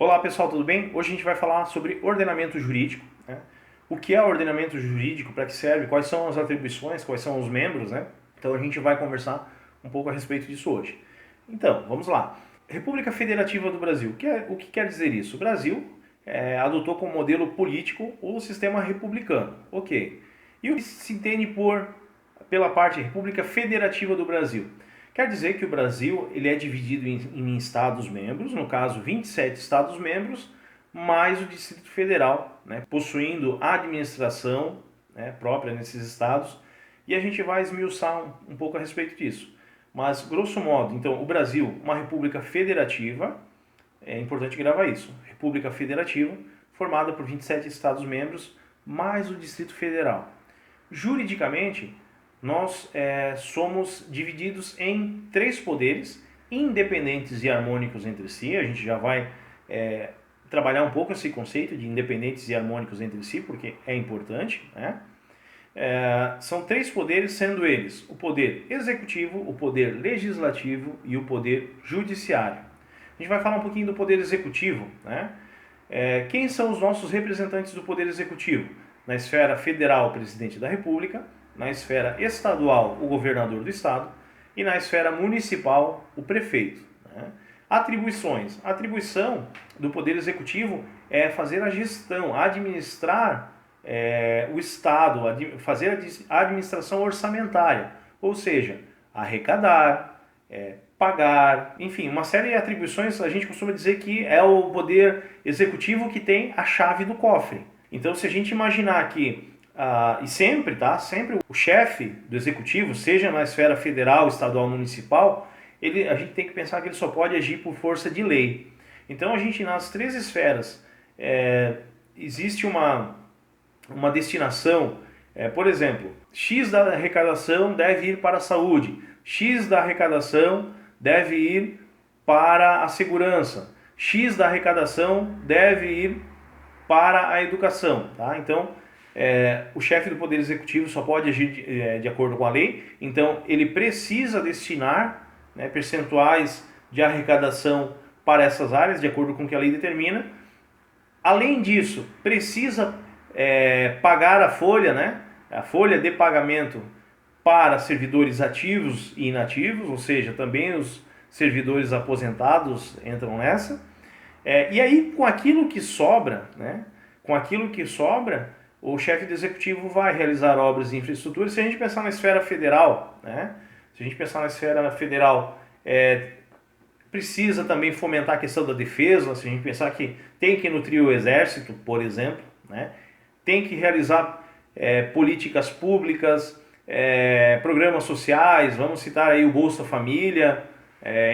Olá pessoal, tudo bem? Hoje a gente vai falar sobre ordenamento jurídico, né? O que é ordenamento jurídico, para que serve, quais são as atribuições, quais são os membros, né? Então a gente vai conversar um pouco a respeito disso hoje. Então, vamos lá. República Federativa do Brasil. O que quer dizer isso? O Brasil adotou como modelo político o sistema republicano. Ok. E o que se entende pela parte República Federativa do Brasil? Quer dizer que o Brasil ele é dividido em Estados-membros, no caso 27 Estados-membros, mais o Distrito Federal, né, possuindo a administração, né, própria nesses estados, e a gente vai esmiuçar um pouco a respeito disso. Mas, grosso modo, então, o Brasil, uma república federativa, é importante gravar isso, república federativa, formada por 27 Estados-membros, mais o Distrito Federal. Juridicamente, nós somos divididos em três poderes, independentes e harmônicos entre si. A gente já vai trabalhar um pouco esse conceito de independentes e harmônicos entre si, porque é importante, né? São três poderes, sendo eles o poder executivo, o poder legislativo e o poder judiciário. A gente vai falar um pouquinho do poder executivo, né? Quem são os nossos representantes do poder executivo? Na esfera federal, o presidente da República; na esfera estadual, o governador do estado; e na esfera municipal, o prefeito, né? Atribuições. A atribuição do poder executivo é fazer a gestão, administrar o estado, fazer a administração orçamentária, ou seja, arrecadar, pagar, enfim, uma série de atribuições. A gente costuma dizer que é o poder executivo que tem a chave do cofre. Então, se a gente imaginar que e sempre, tá? Sempre o chefe do executivo, seja na esfera federal, estadual, municipal, a gente tem que pensar que ele só pode agir por força de lei. Então, a gente, nas três esferas, existe uma destinação. Por exemplo, X da arrecadação deve ir para a saúde, X da arrecadação deve ir para a segurança, X da arrecadação deve ir para a educação, tá? Então, o chefe do Poder Executivo só pode agir de acordo com a lei. Então, ele precisa destinar, né, percentuais de arrecadação para essas áreas, de acordo com o que a lei determina. Além disso, precisa pagar a folha, né, a folha de pagamento para servidores ativos e inativos, ou seja, também os servidores aposentados entram nessa. E aí, com aquilo que sobra, né, o chefe do executivo vai realizar obras de infraestrutura. Se a gente pensar na esfera federal, né, precisa também fomentar a questão da defesa. Se a gente pensar que tem que nutrir o exército, por exemplo, né, tem que realizar políticas públicas, programas sociais, vamos citar aí o Bolsa Família,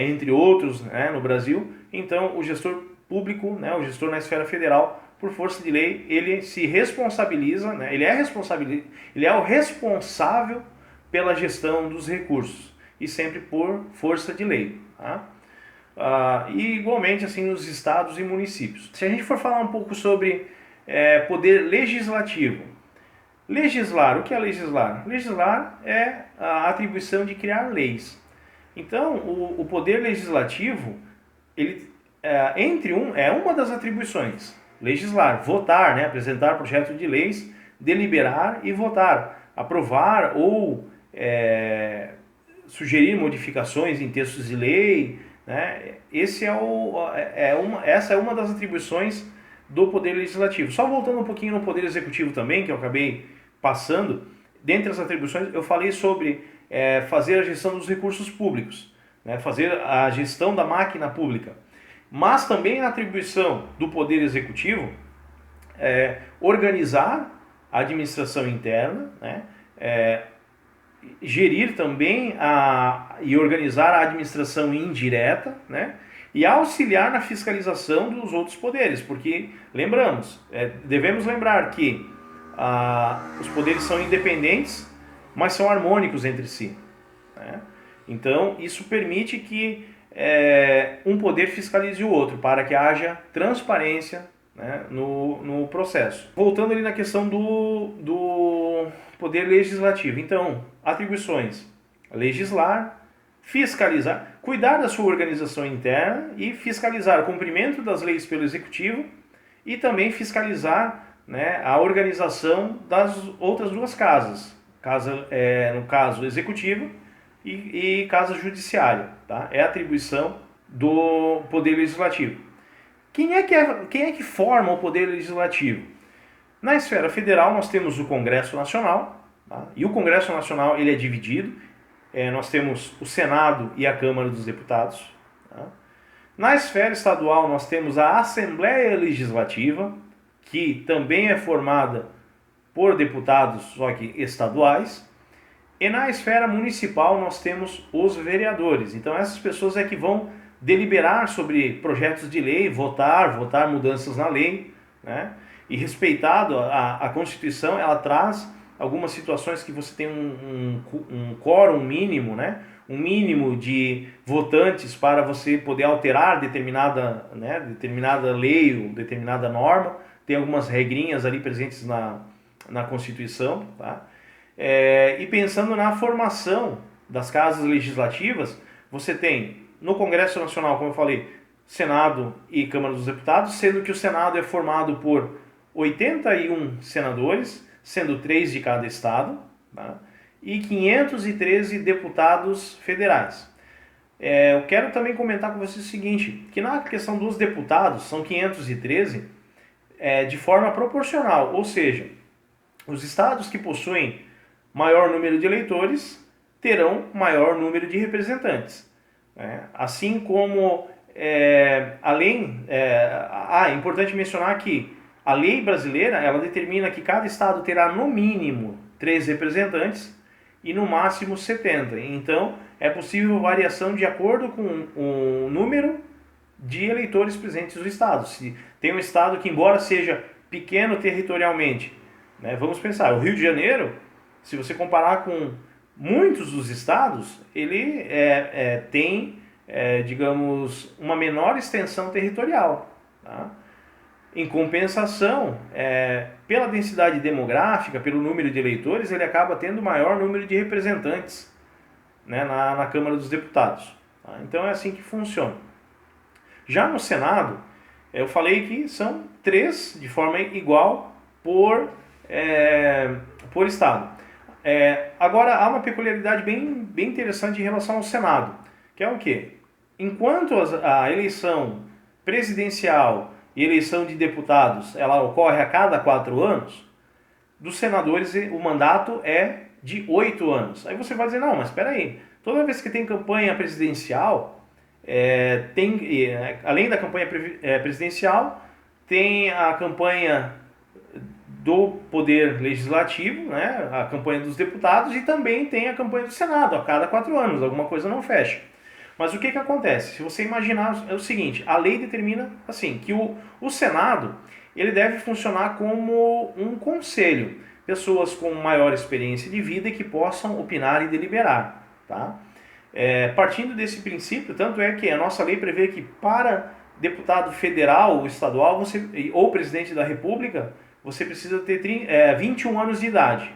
entre outros, né, no Brasil. Então, o gestor público, né, o gestor na esfera federal, por força de lei, ele se responsabiliza, né, ele é o responsável pela gestão dos recursos, e sempre por força de lei, tá? E igualmente assim nos estados e municípios. Se a gente for falar um pouco sobre poder legislativo. Legislar, o que é legislar? Legislar é a atribuição de criar leis. Então, o poder legislativo, ele é uma das atribuições. Legislar, votar, né, apresentar projeto de leis, deliberar e votar, aprovar ou sugerir modificações em textos de lei, né? Essa é uma das atribuições do Poder Legislativo. Só voltando um pouquinho no Poder Executivo também, que eu acabei passando, dentre as atribuições eu falei sobre fazer a gestão dos recursos públicos, né? Fazer a gestão da máquina pública. Mas também a atribuição do Poder Executivo organizar a administração interna, né? Gerir também e organizar a administração indireta, né? E auxiliar na fiscalização dos outros poderes, porque devemos lembrar que os poderes são independentes, mas são harmônicos entre si, né? Então, isso permite que um poder fiscalize o outro, para que haja transparência, né, no processo. Voltando ali na questão do poder legislativo. Então, atribuições: legislar, fiscalizar, cuidar da sua organização interna e fiscalizar o cumprimento das leis pelo Executivo e também fiscalizar, né, a organização das outras duas casas, no caso Executivo e Casa Judiciária. Tá? É a atribuição do Poder Legislativo. Quem é que forma o Poder Legislativo? Na esfera federal nós temos o Congresso Nacional, tá? E o Congresso Nacional ele é dividido, nós temos o Senado e a Câmara dos Deputados. Tá? Na esfera estadual nós temos a Assembleia Legislativa, que também é formada por deputados, só que estaduais. E na esfera municipal nós temos os vereadores. Então essas pessoas é que vão deliberar sobre projetos de lei, votar mudanças na lei, né? E respeitado a Constituição, ela traz algumas situações que você tem um quórum mínimo, né? Um mínimo de votantes para você poder alterar determinada lei ou determinada norma. Tem algumas regrinhas ali presentes na Constituição, tá? E pensando na formação das casas legislativas, você tem no Congresso Nacional, como eu falei, Senado e Câmara dos Deputados, sendo que o Senado é formado por 81 senadores, sendo 3 de cada estado, tá? E 513 deputados federais. Eu quero também comentar com vocês o seguinte, que na questão dos deputados, são 513 de forma proporcional, ou seja, os estados que possuem maior número de eleitores terão maior número de representantes. Assim como, é importante mencionar que a lei brasileira ela determina que cada estado terá no mínimo 3 representantes e no máximo 70. Então, é possível variação de acordo com o número de eleitores presentes no estado. Se tem um estado que, embora seja pequeno territorialmente, né, vamos pensar, o Rio de Janeiro, se você comparar com muitos dos estados, ele tem, digamos, uma menor extensão territorial. Tá? Em compensação, pela densidade demográfica, pelo número de eleitores, ele acaba tendo maior número de representantes, né, na Câmara dos Deputados. Tá? Então é assim que funciona. Já no Senado, eu falei que são 3 de forma igual por estado. Agora, há uma peculiaridade bem interessante em relação ao Senado, que é o quê? Enquanto a eleição presidencial e eleição de deputados ela ocorre a cada 4 anos, dos senadores o mandato é de 8 anos. Aí você vai dizer, não, mas espera aí, toda vez que tem campanha presidencial, além da campanha presidencial, tem a campanha do Poder Legislativo, né, a campanha dos deputados, e também tem a campanha do Senado, a cada 4 anos, alguma coisa não fecha. Mas o que acontece? Se você imaginar, é o seguinte, a lei determina assim, que o Senado ele deve funcionar como um conselho, pessoas com maior experiência de vida e que possam opinar e deliberar. Tá? Partindo desse princípio, tanto é que a nossa lei prevê que para deputado federal ou estadual ou presidente da República, você precisa ter 21 anos de idade.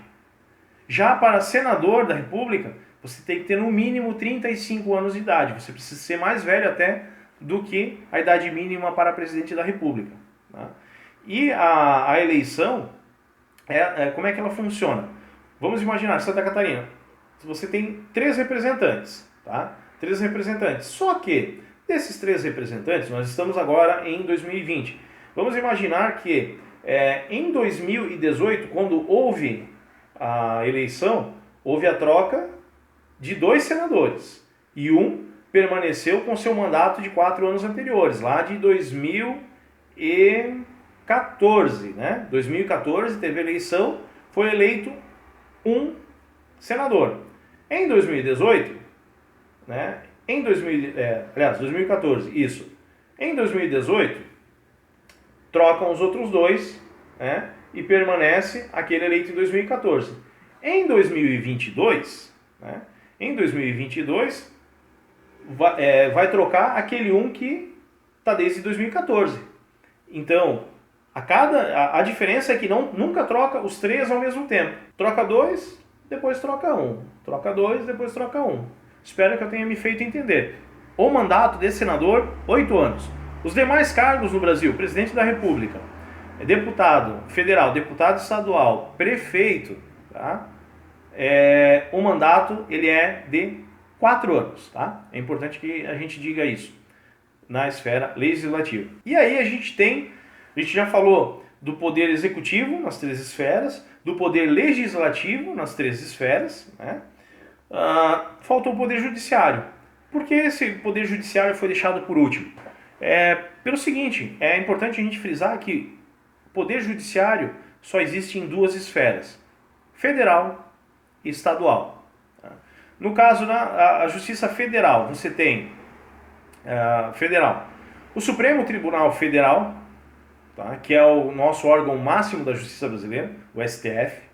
Já para senador da República, você tem que ter no mínimo 35 anos de idade. Você precisa ser mais velho até do que a idade mínima para presidente da República. Tá? E a eleição, como é que ela funciona? Vamos imaginar, Santa Catarina, você tem 3 representantes. Tá? 3 representantes. Só que, desses 3 representantes, nós estamos agora em 2020. Vamos imaginar que em 2018, quando houve a eleição, houve a troca de 2 senadores. E um permaneceu com seu mandato de 4 anos anteriores, lá de 2014. Né? 2014 teve eleição, foi eleito um senador. Em 2018, né? 2014, isso. Em 2018, trocam os outros 2, né? E permanece aquele eleito em 2014. Em 2022, né? Em 2022, vai trocar aquele um que está desde 2014. Então, a diferença é que nunca troca os 3 ao mesmo tempo. Troca 2, depois troca 1. Troca 2, depois troca 1. Espero que eu tenha me feito entender. O mandato de senador, 8 anos. Os demais cargos no Brasil, presidente da República, deputado federal, deputado estadual, prefeito, tá? O mandato ele é de 4 anos. Tá? É importante que a gente diga isso na esfera legislativa. E aí a gente já falou do poder executivo nas 3 esferas, do poder legislativo nas 3 esferas, né? Faltou o poder judiciário. Por que esse poder judiciário foi deixado por último? Pelo seguinte, é importante a gente frisar que o poder judiciário só existe em 2 esferas, federal e estadual. No caso da Justiça Federal, você tem o Supremo Tribunal Federal, tá, que é o nosso órgão máximo da Justiça brasileira, o STF.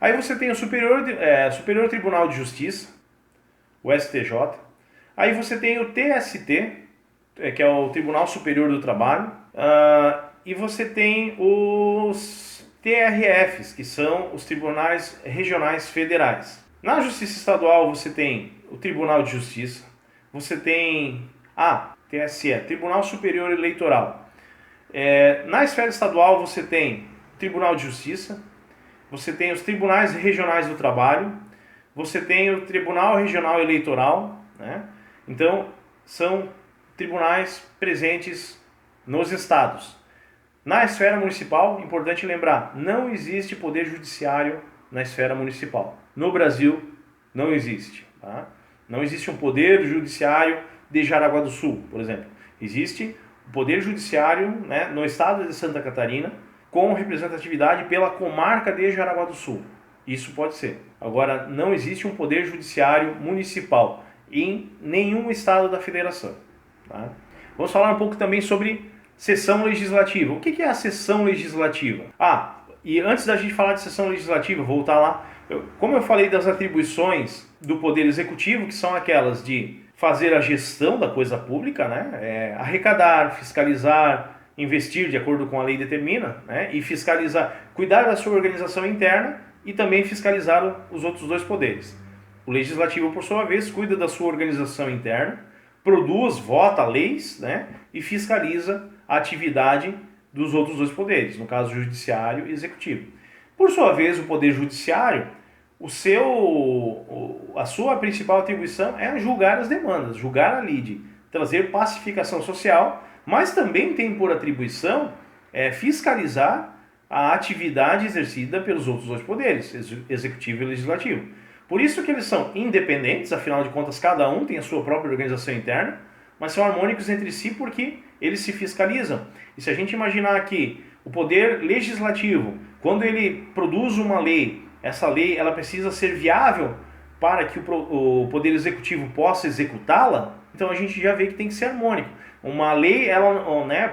Aí você tem o Superior Tribunal de Justiça, o STJ. Aí você tem o TST, que é o Tribunal Superior do Trabalho. E você tem os TRFs, que são os Tribunais Regionais Federais. Na Justiça Estadual você tem o Tribunal de Justiça, você tem TSE, Tribunal Superior Eleitoral. Na esfera estadual você tem o Tribunal de Justiça, você tem os Tribunais Regionais do Trabalho, você tem o Tribunal Regional Eleitoral, né? Então, são tribunais presentes nos estados. Na esfera municipal, importante lembrar, não existe poder judiciário na esfera municipal. No Brasil, não existe. Tá? Não existe um poder judiciário de Jaraguá do Sul, por exemplo. Existe o poder judiciário, né, no estado de Santa Catarina, com representatividade pela comarca de Jaraguá do Sul. Isso pode ser. Agora, não existe um poder judiciário municipal em nenhum estado da federação. Tá? Vamos falar um pouco também sobre sessão legislativa. O que é a sessão legislativa? E antes da gente falar de sessão legislativa, voltar lá, como eu falei das atribuições do poder executivo, que são aquelas de fazer a gestão da coisa pública, né? Arrecadar, fiscalizar, investir de acordo com a lei determina, né? E fiscalizar, cuidar da sua organização interna e também fiscalizar os outros 2 poderes. O legislativo, por sua vez, cuida da sua organização interna, produz, vota leis, né? E fiscaliza a atividade dos outros 2 poderes, no caso judiciário e executivo. Por sua vez, o poder judiciário, a sua principal atribuição é julgar as demandas, julgar a lide, trazer pacificação social, mas também tem por atribuição fiscalizar a atividade exercida pelos outros 2 poderes, executivo e legislativo. Por isso que eles são independentes, afinal de contas cada um tem a sua própria organização interna, mas são harmônicos entre si porque eles se fiscalizam. E se a gente imaginar que o poder legislativo, quando ele produz uma lei, essa lei ela precisa ser viável para que o poder executivo possa executá-la, então a gente já vê que tem que ser harmônico. Uma lei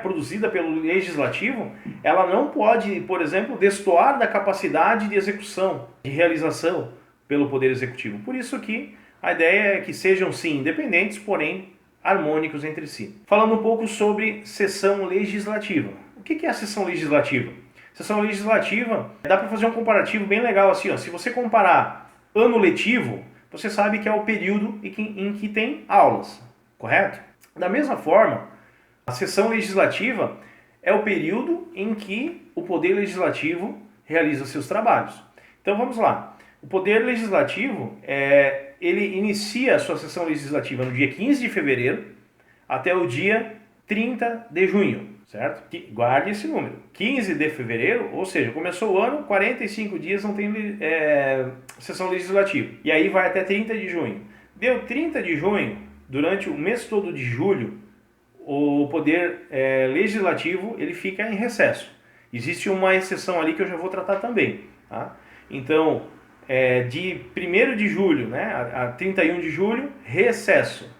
produzida pelo legislativo, ela não pode, por exemplo, destoar da capacidade de execução, de realização pelo poder executivo. Por isso que a ideia é que sejam sim independentes, porém harmônicos entre si. Falando um pouco sobre sessão legislativa. O que é a sessão legislativa? Sessão legislativa, dá para fazer um comparativo bem legal assim, ó. Se você comparar ano letivo, você sabe que é o período em que tem aulas, correto? Da mesma forma, a sessão legislativa é o período em que o poder legislativo realiza seus trabalhos. Então vamos lá. O poder legislativo, ele inicia a sua sessão legislativa no dia 15 de fevereiro até o dia 30 de junho, certo? Guarde esse número. 15 de fevereiro, ou seja, começou o ano, 45 dias não tem sessão legislativa. E aí vai até 30 de junho. Deu 30 de junho, durante o mês todo de julho, o poder legislativo ele fica em recesso. Existe uma exceção ali que eu já vou tratar também. Tá? Então, de 1º de julho, né, a 31 de julho, recesso.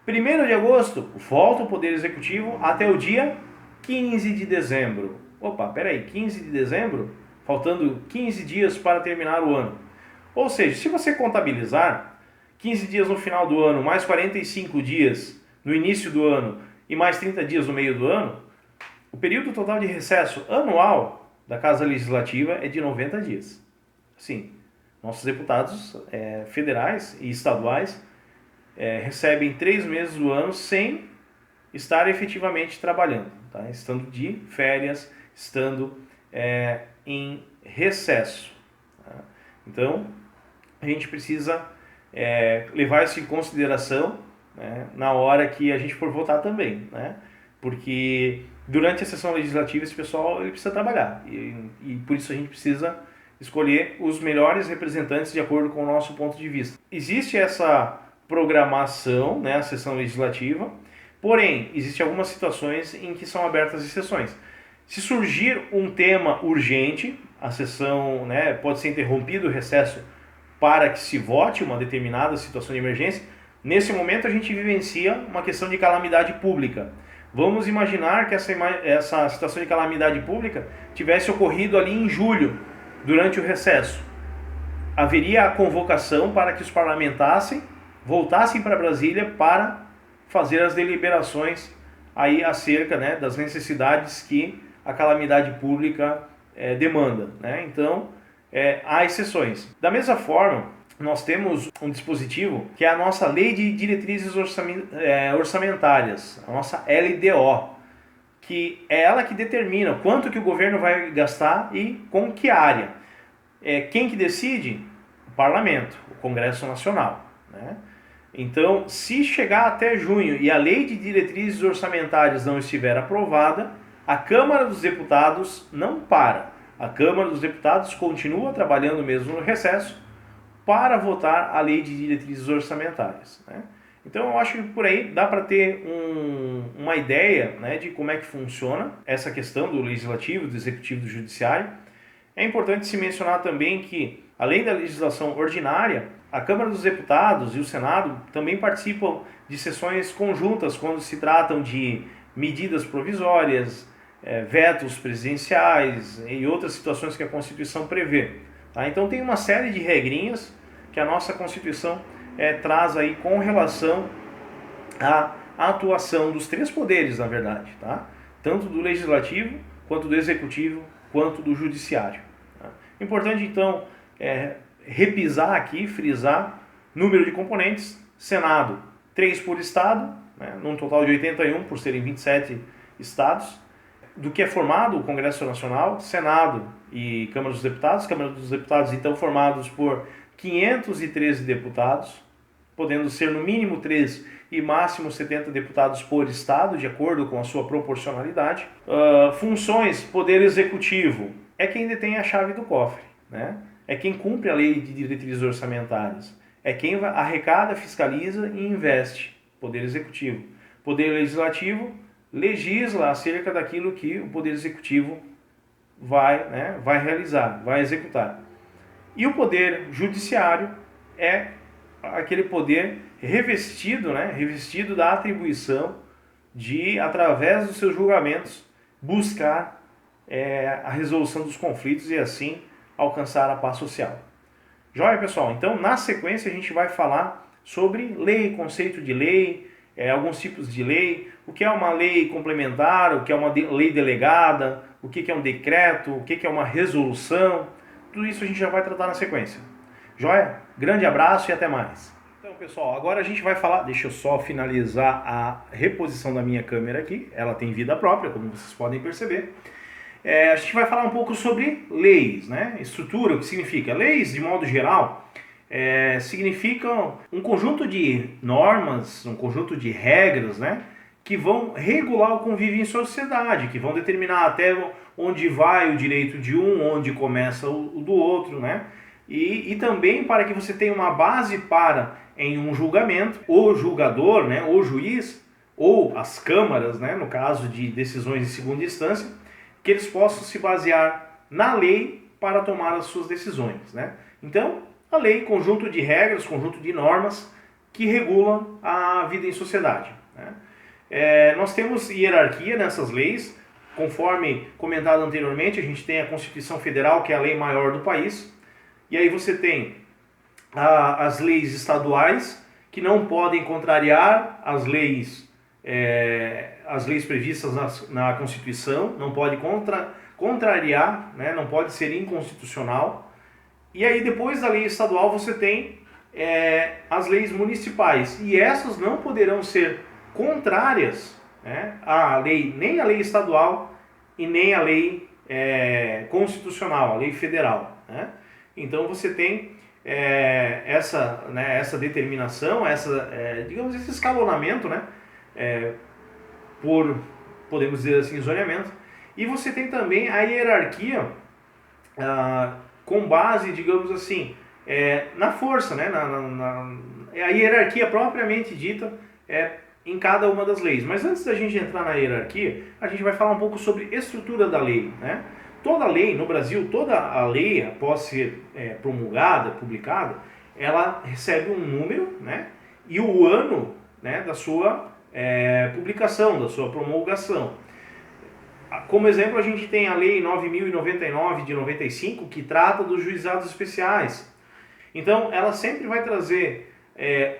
1º de agosto, volta o Poder Executivo até o dia 15 de dezembro. Opa, peraí, 15 de dezembro? Faltando 15 dias para terminar o ano. Ou seja, se você contabilizar 15 dias no final do ano, mais 45 dias no início do ano e mais 30 dias no meio do ano, o período total de recesso anual da Casa Legislativa é de 90 dias. Sim, nossos deputados federais e estaduais recebem 3 meses do ano sem estar efetivamente trabalhando, tá? Estando de férias, estando em recesso. Tá? Então, a gente precisa levar isso em consideração, né, na hora que a gente for votar também, né? Porque durante a sessão legislativa esse pessoal ele precisa trabalhar e por isso a gente precisa escolher os melhores representantes de acordo com o nosso ponto de vista. Existe essa programação, né, a sessão legislativa, porém, existem algumas situações em que são abertas exceções. Se surgir um tema urgente, a sessão, né, pode ser interrompido o recesso para que se vote uma determinada situação de emergência. Nesse momento a gente vivencia uma questão de calamidade pública. Vamos imaginar que essa situação de calamidade pública tivesse ocorrido ali em julho, durante o recesso. Haveria a convocação para que os parlamentares voltassem para Brasília para fazer as deliberações aí acerca, né, das necessidades que a calamidade pública demanda, né? Então, há exceções. Da mesma forma, nós temos um dispositivo que é a nossa Lei de Diretrizes Orçamentárias, a nossa LDO, que é ela que determina quanto que o governo vai gastar e com que área. Quem que decide? O Parlamento, o Congresso Nacional, né? Então, se chegar até junho e a Lei de Diretrizes Orçamentárias não estiver aprovada, a Câmara dos Deputados não para. A Câmara dos Deputados continua trabalhando mesmo no recesso para votar a Lei de Diretrizes Orçamentárias, né? Então eu acho que por aí dá para ter uma ideia, né, de como é que funciona essa questão do Legislativo, do Executivo e do Judiciário. É importante se mencionar também que, além da legislação ordinária, a Câmara dos Deputados e o Senado também participam de sessões conjuntas quando se tratam de medidas provisórias, vetos presidenciais e outras situações que a Constituição prevê. Tá? Então tem uma série de regrinhas que a nossa Constituição traz aí com relação à atuação dos 3 poderes, na verdade, tá? Tanto do Legislativo, quanto do Executivo, quanto do Judiciário. Tá? Importante, então, repisar aqui, frisar, número de componentes: Senado, 3 por Estado, né, num total de 81, por serem 27 estados. Do que é formado o Congresso Nacional, Senado e Câmara dos Deputados. Câmara dos Deputados, então, formados por 513 deputados, podendo ser no mínimo 3 e máximo 70 deputados por estado, de acordo com a sua proporcionalidade. Funções: Poder Executivo é quem detém a chave do cofre, né? É quem cumpre a Lei de Diretrizes Orçamentárias, é quem arrecada, fiscaliza e investe. Poder Executivo. Poder Legislativo legisla acerca daquilo que o Poder Executivo vai realizar, vai executar. E o Poder Judiciário é aquele poder revestido da atribuição de, através dos seus julgamentos, buscar a resolução dos conflitos e assim alcançar a paz social. Joia, pessoal? Então, na sequência, a gente vai falar sobre lei, conceito de lei, alguns tipos de lei, o que é uma lei complementar, o que é uma lei delegada, o que é um decreto, o que é uma resolução. Tudo isso a gente já vai tratar na sequência. Joia? Grande abraço e até mais. Então, pessoal, agora a gente vai falar... Deixa eu só finalizar a reposição da minha câmera aqui. Ela tem vida própria, como vocês podem perceber. A gente vai falar um pouco sobre leis, né? Estrutura, o que significa. Leis, de modo geral, significam um conjunto de normas, um conjunto de regras, né, que vão regular o convívio em sociedade, que vão determinar até onde vai o direito de um, onde começa o do outro, né? E também para que você tenha uma base para, em um julgamento, o julgador, né, o juiz, ou as câmaras, né, no caso de decisões de segunda instância, que eles possam se basear na lei para tomar as suas decisões, né? Então, a lei, conjunto de regras, conjunto de normas que regulam a vida em sociedade, né? Nós temos hierarquia nessas leis, conforme comentado anteriormente. A gente tem a Constituição Federal, que é a lei maior do país, e aí você tem as leis estaduais, que não podem contrariar as leis previstas na Constituição, não pode contrariar, né, não pode ser inconstitucional. E aí depois da lei estadual você tem as leis municipais, e essas não poderão ser contrárias, né, à lei, nem a lei estadual e nem a lei constitucional, a lei federal, né? Então você tem essa determinação, digamos, esse escalonamento, né, podemos dizer assim, zoneamento, e você tem também a hierarquia com base, digamos assim, na força, né, a hierarquia propriamente dita em cada uma das leis. Mas antes da gente entrar na hierarquia, a gente vai falar um pouco sobre estrutura da lei, né? Toda lei, no Brasil, toda a lei, após ser promulgada, publicada, ela recebe um número, né, e o ano, né, da sua publicação, da sua promulgação. Como exemplo, a gente tem a Lei 9.099 de 95, que trata dos juizados especiais. Então, ela sempre vai trazer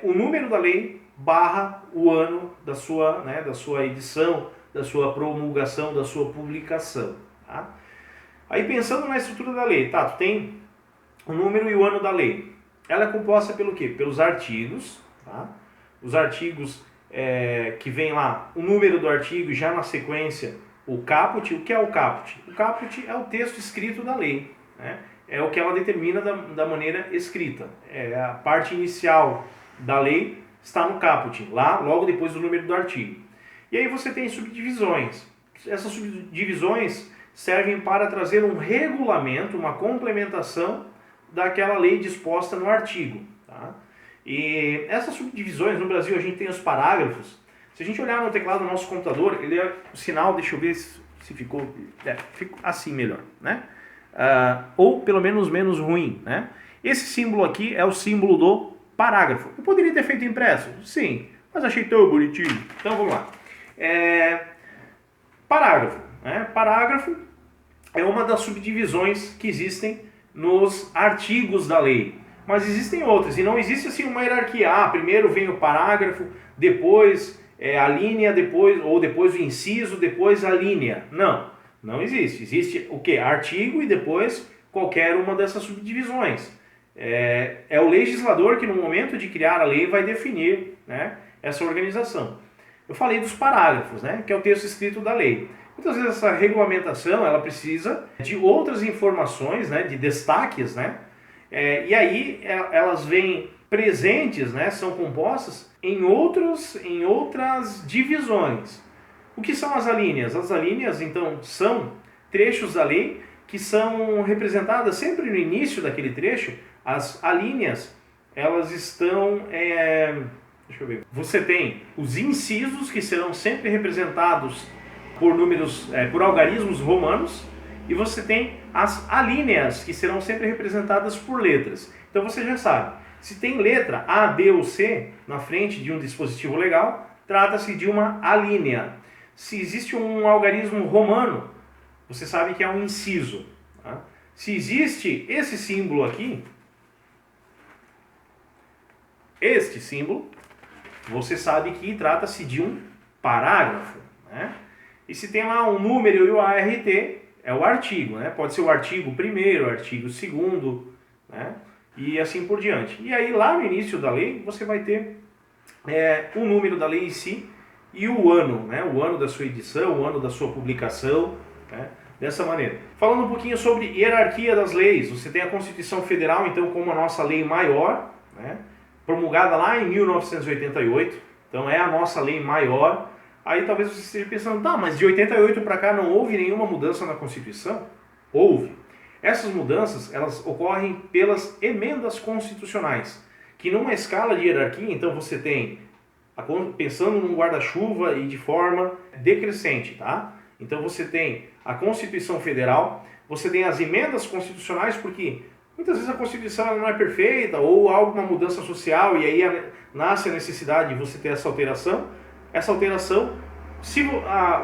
o número da lei barra o ano da sua edição, da sua promulgação, da sua publicação. Tá? Aí, pensando na estrutura da lei, tá, tu tem o número e o ano da lei. Ela é composta pelo quê? Pelos artigos, tá? Os artigos que vem lá, o número do artigo e já na sequência o caput. O que é o caput? O caput é o texto escrito da lei, né? É o que ela determina da maneira escrita. A parte inicial da lei está no caput, lá logo depois do número do artigo. E aí você tem subdivisões. Essas subdivisões servem para trazer um regulamento, uma complementação daquela lei disposta no artigo. Tá? E essas subdivisões, no Brasil a gente tem os parágrafos. Se a gente olhar no teclado do nosso computador, ele é o sinal, deixa eu ver se ficou assim melhor, né? Ou pelo menos menos ruim, né? Esse símbolo aqui é o símbolo do parágrafo. Eu poderia ter feito impresso? Sim, mas achei tão bonitinho. Então vamos lá. Parágrafo. Né? Parágrafo é uma das subdivisões que existem nos artigos da lei. Mas existem outras, e não existe assim uma hierarquia. Primeiro vem o parágrafo, depois a linha, depois o inciso, depois a linha. Não existe. Existe o quê? Artigo e depois qualquer uma dessas subdivisões. É o legislador que no momento de criar a lei vai definir, né, essa organização. Eu falei dos parágrafos, né, que é o texto escrito da lei. Muitas vezes essa regulamentação ela precisa de outras informações, né, de destaques, né, e aí elas vêm presentes, né, são compostas em outras divisões. O que são as alíneas? As alíneas, então, são trechos da lei que são representadas sempre no início daquele trecho. As alíneas, elas estão... deixa eu ver. Você tem os incisos, que serão sempre representados por números, por algarismos romanos, e você tem as alíneas, que serão sempre representadas por letras. Então você já sabe, se tem letra A, B ou C na frente de um dispositivo legal, trata-se de uma alínea. Se existe um algarismo romano, você sabe que é um inciso. Tá? Se existe esse símbolo aqui, este símbolo, você sabe que trata-se de um parágrafo. Né? E se tem lá um número e o ART, é o artigo. Né? Pode ser o artigo primeiro, o artigo segundo, né? E assim por diante. E aí lá no início da lei, você vai ter o número da lei em si e o ano, né? O ano da sua edição, o ano da sua publicação, né? Dessa maneira. Falando um pouquinho sobre hierarquia das leis, você tem a Constituição Federal, então, como a nossa lei maior, né? Promulgada lá em 1988, então é a nossa lei maior. Aí talvez você esteja pensando, tá, mas de 88 para cá não houve nenhuma mudança na Constituição? Houve. Essas mudanças, elas ocorrem pelas emendas constitucionais, que numa escala de hierarquia, então você tem, pensando num guarda-chuva e de forma decrescente, tá? Então você tem a Constituição Federal, você tem as emendas constitucionais, porque muitas vezes a Constituição ela não é perfeita, ou há alguma mudança social, e aí nasce a necessidade de você ter essa alteração. Essa alteração,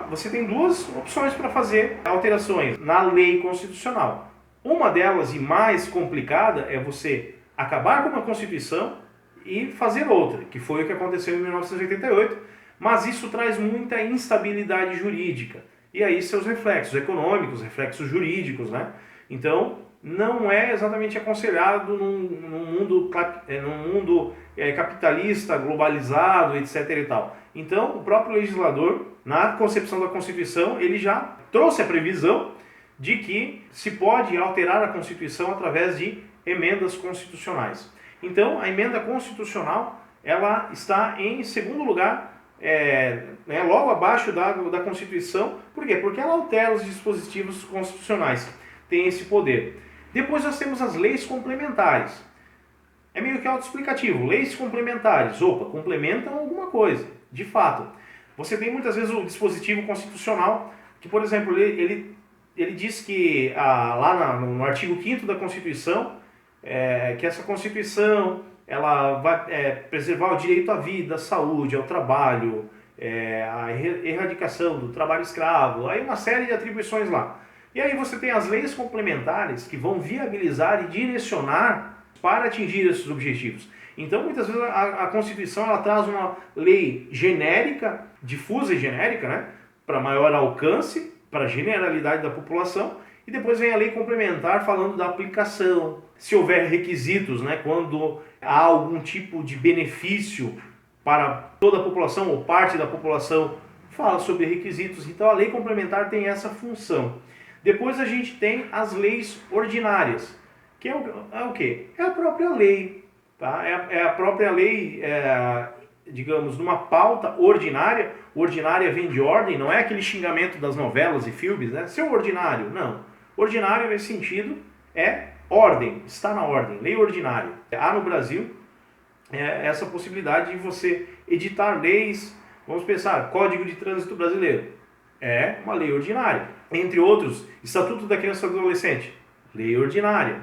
você tem duas opções para fazer alterações na lei constitucional. Uma delas, e mais complicada, é você acabar com uma Constituição e fazer outra, que foi o que aconteceu em 1988, mas isso traz muita instabilidade jurídica. E aí seus reflexos econômicos, reflexos jurídicos, né? Então, não é exatamente aconselhado num mundo capitalista, globalizado, etc. e tal. Então, o próprio legislador, na concepção da Constituição, ele já trouxe a previsão de que se pode alterar a Constituição através de emendas constitucionais. Então, a emenda constitucional, ela está em segundo lugar, logo abaixo da Constituição. Por quê? Porque ela altera os dispositivos constitucionais, tem esse poder. Depois nós temos as leis complementares. É meio que autoexplicativo. Leis complementares, complementam alguma coisa, de fato. Você tem muitas vezes o dispositivo constitucional, que, por exemplo, ele diz que lá no artigo 5º da Constituição, que essa Constituição ela vai preservar o direito à vida, à saúde, ao trabalho, a erradicação do trabalho escravo, aí uma série de atribuições lá. E aí você tem as leis complementares que vão viabilizar e direcionar para atingir esses objetivos. Então, muitas vezes a Constituição ela traz uma lei genérica, difusa e genérica, né, para maior alcance, para a generalidade da população, e depois vem a lei complementar falando da aplicação, se houver requisitos, né, quando há algum tipo de benefício para toda a população ou parte da população, fala sobre requisitos. Então a lei complementar tem essa função. Depois a gente tem as leis ordinárias, que é o quê? É a própria lei, tá? É a própria lei, digamos, numa pauta ordinária. Ordinária vem de ordem, não é aquele xingamento das novelas e filmes, né? Seu ordinário, não. Ordinário nesse sentido é ordem, está na ordem, lei ordinária. Há no Brasil essa possibilidade de você editar leis, vamos pensar, Código de Trânsito Brasileiro. É uma lei ordinária. Entre outros, Estatuto da Criança e do Adolescente, lei ordinária.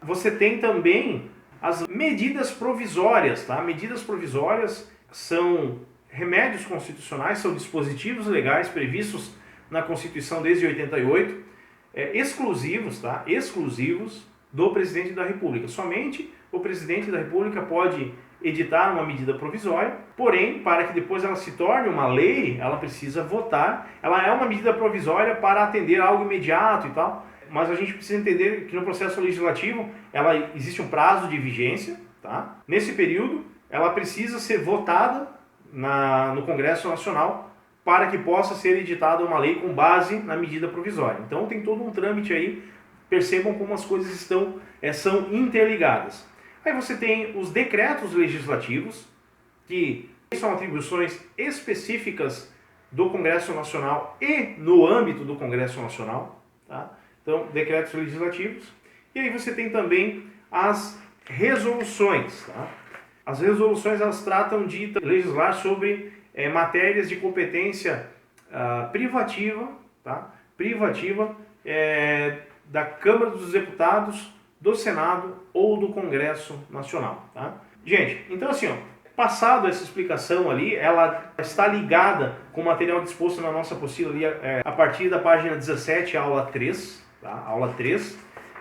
Você tem também as medidas provisórias, tá? Medidas provisórias são remédios constitucionais, são dispositivos legais previstos na Constituição desde 88, exclusivos, tá? Exclusivos do Presidente da República. Somente o Presidente da República pode editar uma medida provisória, porém, para que depois ela se torne uma lei, ela precisa votar. Ela é uma medida provisória para atender a algo imediato e tal, mas a gente precisa entender que no processo legislativo existe um prazo de vigência, tá? Nesse período, ela precisa ser votada no Congresso Nacional para que possa ser editada uma lei com base na medida provisória. Então tem todo um trâmite aí, percebam como as coisas são interligadas. Aí você tem os decretos legislativos, que são atribuições específicas do Congresso Nacional e no âmbito do Congresso Nacional, tá? Então, decretos legislativos. E aí você tem também as resoluções, tá? As resoluções elas tratam de legislar sobre matérias de competência privativa, tá? Privativa da Câmara dos Deputados, do Senado ou do Congresso Nacional, tá? Gente, então assim, passado essa explicação ali, ela está ligada com o material disposto na nossa apostila ali, a partir da página 17, aula 3, tá? Aula 3.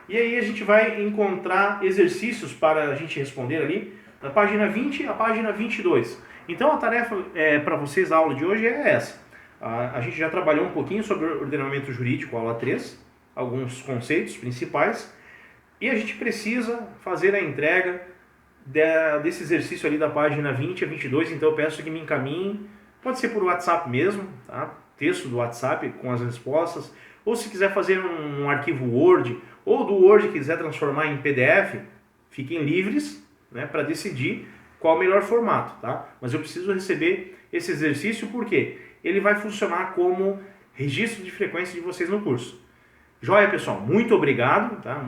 E aí a gente vai encontrar exercícios para a gente responder ali, da página 20 à página 22. Então a tarefa para vocês, a aula de hoje é essa. A gente já trabalhou um pouquinho sobre ordenamento jurídico, aula 3, alguns conceitos principais. E a gente precisa fazer a entrega desse exercício ali da página 20 a 22, então eu peço que me encaminhem, pode ser por WhatsApp mesmo, tá? Texto do WhatsApp com as respostas, ou se quiser fazer um arquivo Word, ou do Word quiser transformar em PDF, fiquem livres, né, para decidir qual o melhor formato, tá? Mas eu preciso receber esse exercício porque ele vai funcionar como registro de frequência de vocês no curso. Joia, pessoal, muito obrigado, tá?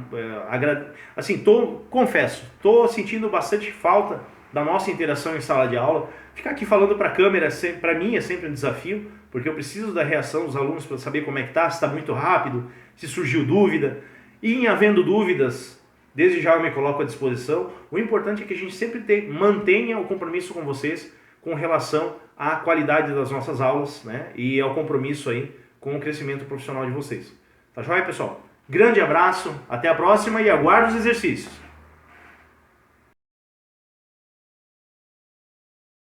Assim, confesso, estou sentindo bastante falta da nossa interação em sala de aula. Ficar aqui falando para a câmera, para mim é sempre um desafio, porque eu preciso da reação dos alunos para saber como é que está, se está muito rápido, se surgiu dúvida. E em havendo dúvidas, desde já eu me coloco à disposição. O importante é que a gente sempre mantenha o compromisso com vocês com relação à qualidade das nossas aulas, né? E ao compromisso aí com o crescimento profissional de vocês. Tá joia, pessoal? Grande abraço, até a próxima e aguardo os exercícios.